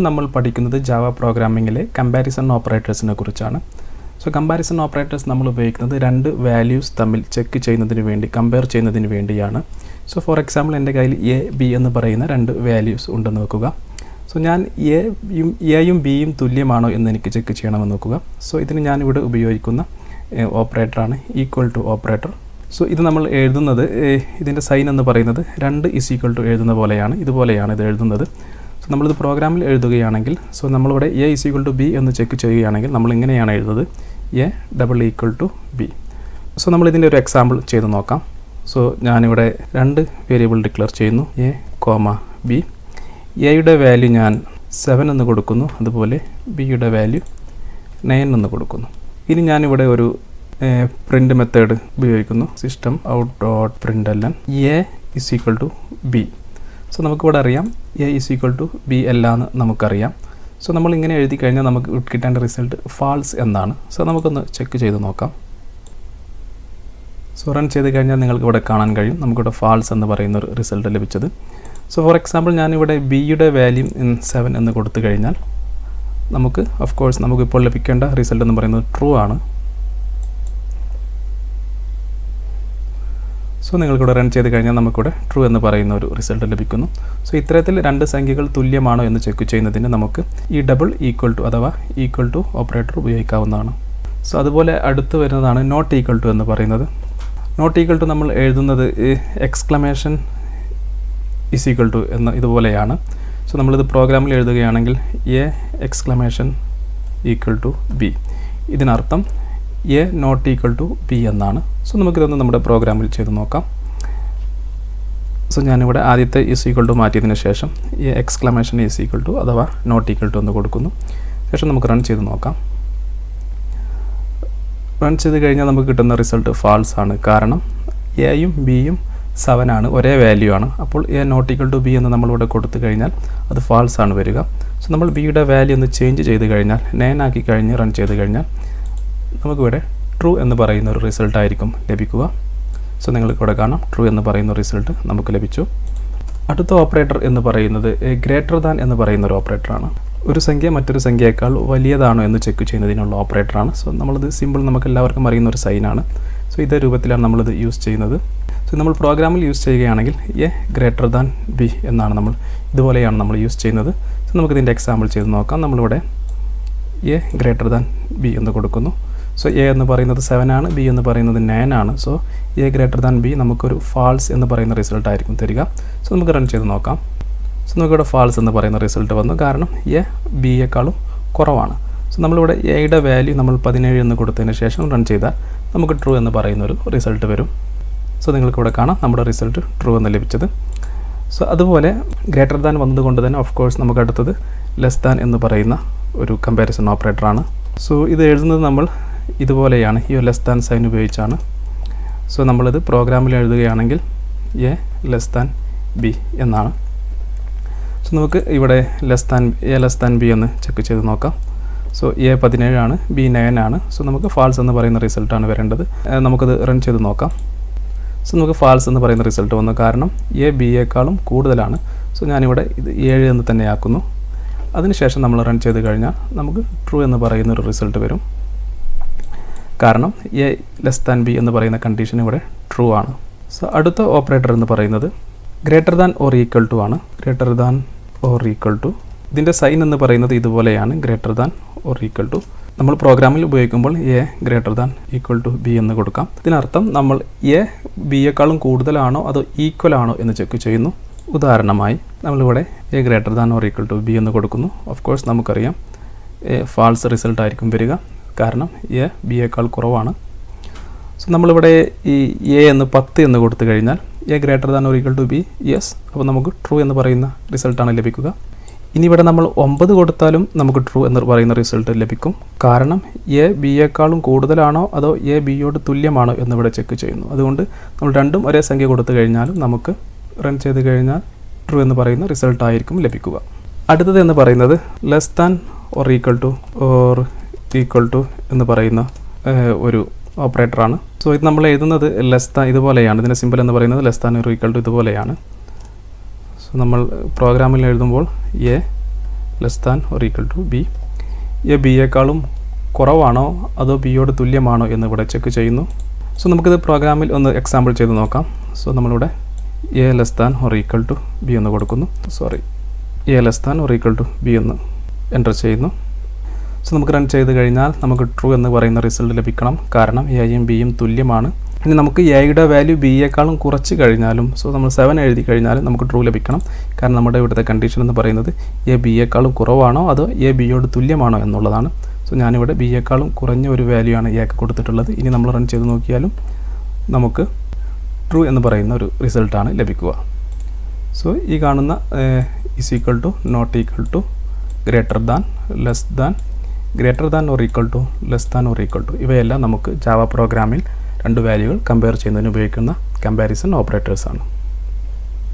നമ്മൾ പഠിക്കുന്നത് Java പ്രോഗ്രാമിംഗിലെ comparison ഓപ്പറേറ്റേഴ്സിനെ കുറിച്ചാണ്. സോ കമ്പാരിസൺ ഓപ്പറേറ്റേഴ്സ് നമ്മൾ ഉപയോഗിക്കുന്നത് രണ്ട് വാല്യൂസ് തമ്മിൽ ചെക്ക് ചെയ്യുന്നതിന് വേണ്ടി, കമ്പയർ ചെയ്യുന്നതിന് വേണ്ടിയാണ്. സോ ഫോർ എക്സാമ്പിൾ എൻ്റെ കയ്യിൽ എ ബി എന്ന് പറയുന്ന രണ്ട് വാല്യൂസ് ഉണ്ടെന്ന് വെക്കുക. സോ ഞാൻ എയും ബിയും തുല്യമാണോ എന്ന് എനിക്ക് ചെക്ക് ചെയ്യണമെന്ന് നോക്കുക. സോ ഇതിന് ഞാനിവിടെ ഉപയോഗിക്കുന്ന ഓപ്പറേറ്ററാണ് ഈക്വൽ ടു ഓപ്പറേറ്റർ. സോ ഇത് നമ്മൾ എഴുതുന്നത്, ഇതിൻ്റെ സൈൻ എന്ന് പറയുന്നത് 2 = എഴുതുന്ന പോലെയാണ്, ഇതുപോലെയാണ് ഇത് എഴുതുന്നത്. സോ നമ്മളിത് പ്രോഗ്രാമിൽ എഴുതുകയാണെങ്കിൽ, സോ നമ്മളിവിടെ എ = ബി എന്ന് ചെക്ക് ചെയ്യുകയാണെങ്കിൽ നമ്മൾ ഇങ്ങനെയാണ് എഴുതുന്നത്, എ = ബി. സോ നമ്മളിതിൻ്റെ ഒരു എക്സാമ്പിൾ ചെയ്ത് നോക്കാം. സോ ഞാനിവിടെ 2 വേരിയബിൾ ഡിക്ലെയർ ചെയ്യുന്നു, എ, ബി. എയുടെ വാല്യൂ ഞാൻ 7 എന്ന് കൊടുക്കുന്നു, അതുപോലെ ബിയുടെ വാല്യൂ 9 എന്ന് കൊടുക്കുന്നു. ഇനി ഞാനിവിടെ ഒരു പ്രിൻ്റ് മെത്തേഡ് ഉപയോഗിക്കുന്നു, system out dot println A = B. So നമുക്കിവിടെ അറിയാം എ = ബി അല്ല എന്ന് നമുക്കറിയാം. സോ നമ്മൾ ഇങ്ങനെ എഴുതി കഴിഞ്ഞാൽ നമുക്ക് കിട്ടേണ്ട റിസൾട്ട് ഫാൾസ് എന്നാണ്. സോ നമുക്കൊന്ന് ചെക്ക് ചെയ്ത് നോക്കാം. സോ റൺ ചെയ്ത് കഴിഞ്ഞാൽ നിങ്ങൾക്ക് ഇവിടെ കാണാൻ കഴിയും നമുക്കിവിടെ ഫാൾസ് എന്ന് പറയുന്ന ഒരു റിസൾട്ട് ലഭിച്ചത്. സോ ഫോർ എക്സാമ്പിൾ ഞാനിവിടെ ബിയുടെ വാല്യൂ 7 എന്ന് കൊടുത്തു കഴിഞ്ഞാൽ നമുക്ക് ഓഫ്കോഴ്സ് നമുക്കിപ്പോൾ ലഭിക്കേണ്ട റിസൾട്ട് എന്ന് പറയുന്നത് ട്രൂ ആണ്. സോ നിങ്ങൾക്കിവിടെ റൺ ചെയ്ത് കഴിഞ്ഞാൽ നമുക്കിവിടെ ട്രൂ എന്ന് പറയുന്ന ഒരു റിസൾട്ട് ലഭിക്കുന്നു. സോ ഇത്തരത്തിൽ രണ്ട് സംഖ്യകൾ തുല്യമാണോ എന്ന് ചെക്ക് ചെയ്യുന്നതിന് നമുക്ക് ഈ ഡബിൾ ഈക്വൽ ടു അഥവാ ഈക്വൽ ടു ഓപ്പറേറ്റർ ഉപയോഗിക്കാവുന്നതാണ്. സോ അതുപോലെ അടുത്ത് വരുന്നതാണ് നോട്ട് ഈക്വൽ ടു എന്ന് പറയുന്നത്. നോട്ട് ഈക്വൽ ടു നമ്മൾ എഴുതുന്നത് എക്സ്ക്ലമേഷൻ = എന്ന് ഇതുപോലെയാണ്. സോ നമ്മളിത് പ്രോഗ്രാമിൽ എഴുതുകയാണെങ്കിൽ എ എക്സ്ക്ലമേഷൻ = ബി. ഇതിനർത്ഥം A not equal to B എന്നാണ്. സോ നമുക്കിതൊന്ന് നമ്മുടെ പ്രോഗ്രാമിൽ ചെയ്ത് നോക്കാം. സോ ഞാനിവിടെ ആദ്യത്തെ = മാറ്റിയതിന് ശേഷം എ എക്സ്ക്ലമേഷൻ = അഥവാ നോട്ട് ഈക്വൽ ടു എന്ന് കൊടുക്കുന്നു. ശേഷം നമുക്ക് റൺ ചെയ്ത് നോക്കാം. റൺ ചെയ്ത് കഴിഞ്ഞാൽ നമുക്ക് കിട്ടുന്ന റിസൾട്ട് ഫാൾസ് ആണ്. കാരണം എയും ബിയും 7 ആണ്, ഒരേ വാല്യൂ ആണ്. അപ്പോൾ A not equal to B എന്ന് നമ്മളിവിടെ കൊടുത്തു കഴിഞ്ഞാൽ അത് ഫാൾസ് ആണ് വരിക. സോ നമ്മൾ ബിയുടെ വാല്യൂ ഒന്ന് ചേഞ്ച് ചെയ്ത് കഴിഞ്ഞാൽ 9 ആക്കി കഴിഞ്ഞ് റൺ ചെയ്ത് കഴിഞ്ഞാൽ നമുക്കിവിടെ ട്രൂ എന്ന് പറയുന്ന ഒരു റിസൾട്ട് ആയിരിക്കും ലഭിക്കുക. സോ നിങ്ങൾക്കിവിടെ കാണാം ട്രൂ എന്ന് പറയുന്ന റിസൾട്ട് നമുക്ക് ലഭിച്ചു. അടുത്ത ഓപ്പറേറ്റർ എന്ന് പറയുന്നത് ഗ്രേറ്റർ ദാൻ എന്ന് പറയുന്ന ഒരു ഓപ്പറേറ്ററാണ്. ഒരു സംഖ്യ മറ്റൊരു സംഖ്യയേക്കാൾ വലിയതാണോ എന്ന് ചെക്ക് ചെയ്യുന്നതിനുള്ള ഓപ്പറേറ്ററാണ്. സോ നമ്മളിത് സിമ്പിൾ നമുക്ക് എല്ലാവർക്കും അറിയുന്ന ഒരു സൈനാണ്. സോ ഇതേ രൂപത്തിലാണ് നമ്മളിത് യൂസ് ചെയ്യുന്നത്. സോ നമ്മൾ പ്രോഗ്രാമിൽ യൂസ് ചെയ്യുകയാണെങ്കിൽ എ ഗ്രേറ്റർ ദാൻ ബി എന്നാണ് ഇതുപോലെയാണ് നമ്മൾ യൂസ് ചെയ്യുന്നത്. സോ നമുക്കിതിൻ്റെ എക്സാമ്പിൾ ചെയ്ത് നോക്കാം. നമ്മളിവിടെ എ ഗ്രേറ്റർ ദാൻ ബി എന്ന് കൊടുക്കുന്നു. സോ എ എന്ന് പറയുന്നത് 7 ആണ്, ബി എന്ന് പറയുന്നത് 9 ആണ്. So A greater than B നമുക്കൊരു ഫാൾസ് എന്ന് പറയുന്ന റിസൾട്ട് ആയിരിക്കും തരിക. സോ നമുക്ക് റൺ ചെയ്ത് നോക്കാം. സോ നമുക്കിവിടെ ഫാൾസ് എന്ന് പറയുന്ന റിസൾട്ട് വന്നു, കാരണം എ ബിയേക്കാളും കുറവാണ്. സോ നമ്മളിവിടെ എയുടെ വാല്യൂ നമ്മൾ 17 എന്ന് കൊടുത്തതിന് ശേഷം റൺ ചെയ്താൽ നമുക്ക് ട്രൂ എന്ന് പറയുന്നൊരു റിസൾട്ട് വരും. സോ നിങ്ങൾക്കിവിടെ കാണാം നമ്മുടെ റിസൾട്ട് ട്രൂ എന്ന് ലഭിച്ചത്. സോ അതുപോലെ ഗ്രേറ്റർ ദാൻ വന്നതുകൊണ്ട് തന്നെ ഓഫ് കോഴ്സ് നമുക്ക് അടുത്തത് ലെസ് ദാൻ എന്ന് പറയുന്ന ഒരു കമ്പാരിസൺ ഓപ്പറേറ്ററാണ്. സോ ഇത് എഴുതുന്നത് നമ്മൾ ഇതുപോലെയാണ്, ഈ ഒരു ലെസ് ദാൻ സൈൻ ഉപയോഗിച്ചാണ്. സോ നമ്മളിത് പ്രോഗ്രാമിൽ എഴുതുകയാണെങ്കിൽ എ ലെസ് ദാൻ ബി എന്നാണ്. സോ നമുക്ക് ഇവിടെ എ ലെസ് ദാൻ ബി എന്ന് ചെക്ക് ചെയ്ത് നോക്കാം. സോ എ 17 ആണ്, ബി 9 ആണ്. സോ നമുക്ക് ഫാൾസ് എന്ന് പറയുന്ന റിസൾട്ടാണ് വരേണ്ടത്. നമുക്കത് റൺ ചെയ്ത് നോക്കാം. സോ നമുക്ക് ഫാൾസ് എന്ന് പറയുന്ന റിസൾട്ട് വന്നു, കാരണം എ ബിയേക്കാളും കൂടുതലാണ്. സോ ഞാനിവിടെ ഇത് 7 എന്ന് തന്നെ ആക്കുന്നു. അതിനുശേഷം നമ്മൾ റൺ ചെയ്ത് കഴിഞ്ഞാൽ നമുക്ക് ട്രൂ എന്ന് പറയുന്ന ഒരു റിസൾട്ട് വരും, കാരണം എ ലെസ് ദാൻ ബി എന്ന് പറയുന്ന കണ്ടീഷൻ ഇവിടെ ട്രൂ ആണ്. സോ അടുത്ത ഓപ്പറേറ്റർ എന്ന് പറയുന്നത് greater than or equal to ആണ്. Greater than or equal to, ഇതിൻ്റെ സൈൻ എന്ന് പറയുന്നത് ഇതുപോലെയാണ്, greater than or equal to. നമ്മൾ പ്രോഗ്രാമിൽ ഉപയോഗിക്കുമ്പോൾ A greater than equal to B എന്ന് കൊടുക്കാം. ഇതിനർത്ഥം നമ്മൾ എ ബിയേക്കാളും കൂടുതലാണോ അതോ ഈക്വൽ ആണോ എന്ന് ചെക്ക് ചെയ്യുന്നു. ഉദാഹരണമായി നമ്മളിവിടെ A greater than or equal to B എന്ന് കൊടുക്കുന്നു. ഓഫ് കോഴ്സ് നമുക്കറിയാം ഫാൾസ് റിസൾട്ട് ആയിരിക്കും വരിക, കാരണം എ ബിയേക്കാൾ കുറവാണ്. സോ നമ്മളിവിടെ ഈ എ എന്ന് 10 എന്ന് കൊടുത്തു കഴിഞ്ഞാൽ A greater than or equal to B yes, അപ്പോൾ നമുക്ക് ട്രൂ എന്ന് പറയുന്ന റിസൾട്ടാണ് ലഭിക്കുക. ഇനി ഇവിടെ നമ്മൾ 9 കൊടുത്താലും നമുക്ക് ട്രൂ എന്ന് പറയുന്ന റിസൾട്ട് ലഭിക്കും, കാരണം എ ബിയേക്കാളും കൂടുതലാണോ അതോ എ ബിയോട് തുല്യമാണോ എന്നിവിടെ ചെക്ക് ചെയ്യുന്നു. അതുകൊണ്ട് നമ്മൾ രണ്ടും ഒരേ സംഖ്യ കൊടുത്തു കഴിഞ്ഞാലും നമുക്ക് റൺ ചെയ്ത് കഴിഞ്ഞാൽ ട്രൂ എന്ന് പറയുന്ന റിസൾട്ട് ആയിരിക്കും ലഭിക്കുക. അടുത്തത് എന്ന് പറയുന്നത് less than or equal to എന്ന് പറയുന്ന ഒരു ഓപ്പറേറ്ററാണ്. സോ ഇത് നമ്മൾ എഴുതുന്നത് ലെസ് ദാൻ ഇതുപോലെയാണ്, ഇതിൻ്റെ സിമ്പിൾ എന്ന് പറയുന്നത് less than or equal to ഇതുപോലെയാണ്. സോ നമ്മൾ പ്രോഗ്രാമിൽ എഴുതുമ്പോൾ A less than or equal to B. A ബിയേക്കാളും കുറവാണോ അതോ ബിയോട് തുല്യമാണോ എന്ന് ഇവിടെ ചെക്ക് ചെയ്യുന്നു. സോ നമുക്കിത് പ്രോഗ്രാമിൽ ഒന്ന് എക്സാമ്പിൾ ചെയ്ത് നോക്കാം. സോ നമ്മളിവിടെ A less than or equal to B എന്ന് കൊടുക്കുന്നു. A less than or equal to B എന്ന് എൻ്റർ ചെയ്യുന്നു. സോ നമുക്ക് റൺ ചെയ്ത് കഴിഞ്ഞാൽ നമുക്ക് ട്രൂ എന്ന് പറയുന്ന റിസൾട്ട് ലഭിക്കണം. കാരണം എയും ബിയും തുല്യമാണ്. ഇനി നമുക്ക് എയുടെ വാല്യൂ ബിയേക്കാളും കുറച്ച് കഴിഞ്ഞാലും, സോ നമ്മൾ 7 എഴുതി കഴിഞ്ഞാലും നമുക്ക് ട്രൂ ലഭിക്കണം. കാരണം നമ്മുടെ ഇവിടുത്തെ കണ്ടീഷൻ എന്ന് പറയുന്നത് എ ബിയേക്കാളും കുറവാണോ അതോ എ ബിയോട് തുല്യമാണോ എന്നുള്ളതാണ്. സോ ഞാനിവിടെ ബിയേക്കാളും കുറഞ്ഞ ഒരു വാല്യൂ ആണ് എക്ക് കൊടുത്തിട്ടുള്ളത്. ഇനി നമ്മൾ റൺ ചെയ്ത് നോക്കിയാലും നമുക്ക് ട്രൂ എന്ന് പറയുന്ന ഒരു റിസൾട്ടാണ് ലഭിക്കുക. സോ ഈ കാണുന്ന is equal to, not equal to, greater than, less than, greater than or equal to, less than or equal to, ഇവയെല്ലാം നമുക്ക് ജാവ പ്രോഗ്രാമിൽ രണ്ട് വാല്യൂകൾ കമ്പയർ ചെയ്യുന്നതിന് ഉപയോഗിക്കുന്ന കമ്പാരിസൺ ഓപ്പറേറ്റേഴ്സാണ്.